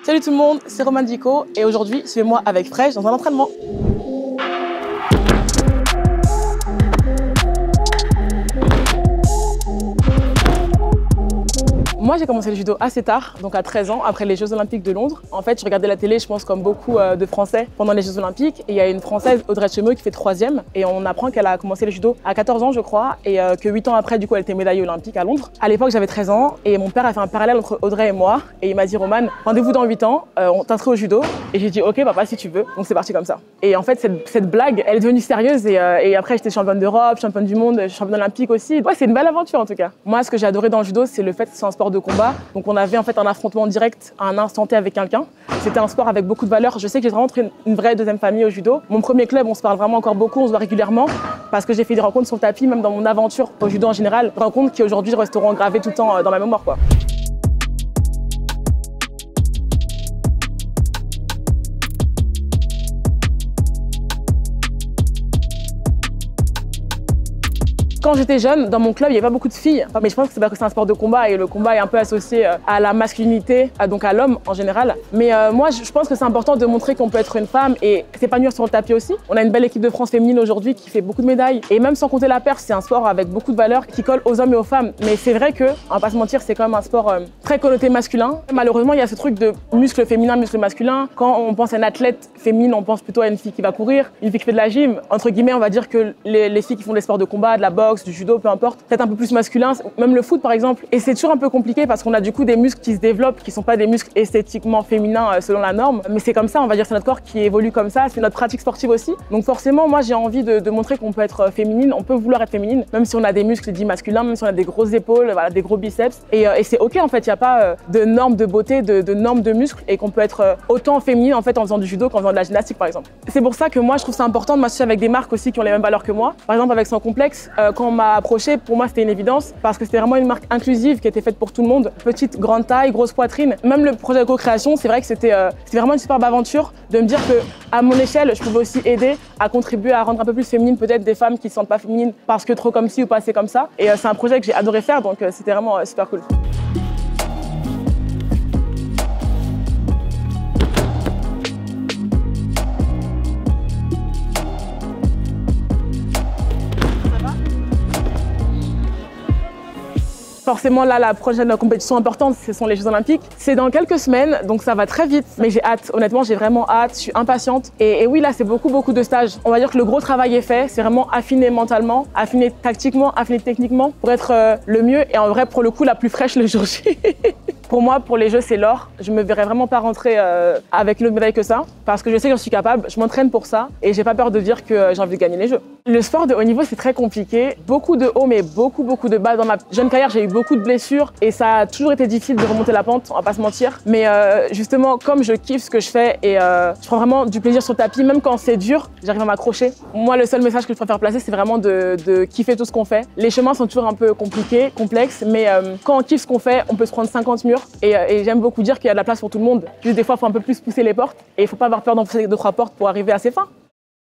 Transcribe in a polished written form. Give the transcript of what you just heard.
Salut tout le monde, c'est Roman Dico et aujourd'hui, suivez-moi avec Fresh dans un entraînement. Moi, j'ai commencé le judo assez tard, donc à 13 ans, après les Jeux Olympiques de Londres. En fait, je regardais la télé, je pense, comme beaucoup de Français pendant les Jeux Olympiques. Et il y a une Française, Audrey Chemeux, qui fait 3e. Et on apprend qu'elle a commencé le judo à 14 ans, je crois, et que 8 ans après, du coup, elle était médaillée olympique à Londres. À l'époque, j'avais 13 ans, et mon père a fait un parallèle entre Audrey et moi. Et il m'a dit, Roman, rendez-vous dans 8 ans, on t'inscrit au judo. Et j'ai dit, ok, papa, si tu veux. Donc c'est parti comme ça. Et en fait, cette blague, elle est devenue sérieuse. Et après, j'étais championne d'Europe, championne du monde, championne olympique aussi. Ouais, c'est une belle aventure en tout cas. Moi, ce que j'ai adoré dans le judo, c'est le fait que c'est un sport de combat. Donc on avait en fait un affrontement direct à un instant T avec quelqu'un. C'était un sport avec beaucoup de valeurs. Je sais que j'ai vraiment trouvé une vraie deuxième famille au judo. Mon premier club, on se parle vraiment encore beaucoup, on se voit régulièrement parce que j'ai fait des rencontres sur le tapis, même dans mon aventure au judo en général. Des rencontres qui aujourd'hui resteront gravées tout le temps dans ma mémoire, quoi. Quand j'étais jeune, dans mon club, il n'y avait pas beaucoup de filles. Mais je pense que c'est parce que c'est un sport de combat et le combat est un peu associé à la masculinité, donc à l'homme en général. Mais moi, je pense que c'est important de montrer qu'on peut être une femme et s'épanouir sur le tapis aussi. On a une belle équipe de France féminine aujourd'hui qui fait beaucoup de médailles. Et même sans compter la perche, c'est un sport avec beaucoup de valeurs qui colle aux hommes et aux femmes. Mais c'est vrai que, on va pas se mentir, c'est quand même un sport très connoté masculin. Malheureusement, il y a ce truc de muscle féminin, muscle masculin. Quand on pense à une athlète féminine, on pense plutôt à une fille qui va courir, une fille qui fait de la gym. Entre guillemets, on va dire que les filles qui font des sports de combat, de la boxe, du judo, peu importe, peut-être un peu plus masculin, même le foot par exemple. Et c'est toujours un peu compliqué parce qu'on a du coup des muscles qui se développent, qui sont pas des muscles esthétiquement féminins selon la norme. Mais c'est comme ça, on va dire, c'est notre corps qui évolue comme ça, c'est notre pratique sportive aussi. Donc forcément, moi j'ai envie de montrer qu'on peut être féminine, on peut vouloir être féminine, même si on a des muscles dits masculins, même si on a des grosses épaules, voilà, des gros biceps. Et c'est ok en fait, il n'y a pas de normes de beauté, de normes de muscles et qu'on peut être autant féminine en fait en faisant du judo qu'en faisant de la gymnastique par exemple. C'est pour ça que moi je trouve ça important de m'associer avec des marques aussi qui ont les mêmes valeurs que moi. Par exemple avec Sans Complexe, quand on m'a approché, pour moi c'était une évidence parce que c'était vraiment une marque inclusive qui était faite pour tout le monde. Petite, grande taille, grosse poitrine. Même le projet de co-création, c'est vrai que c'était vraiment une superbe aventure de me dire que à mon échelle, je pouvais aussi aider à contribuer à rendre un peu plus féminine peut-être des femmes qui ne se sentent pas féminines parce que trop comme ci ou pas assez comme ça. Et c'est un projet que j'ai adoré faire, donc c'était vraiment super cool. Forcément, là, la prochaine compétition importante, ce sont les Jeux Olympiques. C'est dans quelques semaines, donc ça va très vite. Mais j'ai hâte, honnêtement, j'ai vraiment hâte, je suis impatiente. Et oui, là, c'est beaucoup de stages. On va dire que le gros travail est fait, c'est vraiment affiner mentalement, affiner tactiquement, affiner techniquement pour être le mieux et en vrai, pour le coup, la plus fraîche le jour J. Pour moi, pour les Jeux, c'est l'or. Je me verrais vraiment pas rentrer avec une autre médaille que ça, parce que je sais que j'en suis capable, je m'entraîne pour ça et j'ai pas peur de dire que j'ai envie de gagner les Jeux. Le sport de haut niveau, c'est très compliqué. Beaucoup de hauts, mais beaucoup de bas. Dans ma jeune carrière, j'ai eu beaucoup de blessures et ça a toujours été difficile de remonter la pente, on va pas se mentir. Mais justement, comme je kiffe ce que je fais et je prends vraiment du plaisir sur le tapis, même quand c'est dur, j'arrive à m'accrocher. Moi, le seul message que je préfère placer, c'est vraiment de kiffer tout ce qu'on fait. Les chemins sont toujours un peu compliqués, complexes, mais quand on kiffe ce qu'on fait, on peut se prendre 50 murs. Et j'aime beaucoup dire qu'il y a de la place pour tout le monde. Juste des fois, il faut un peu plus pousser les portes et il faut pas avoir peur d'enfoncer 2-3 portes pour arriver à ses fins.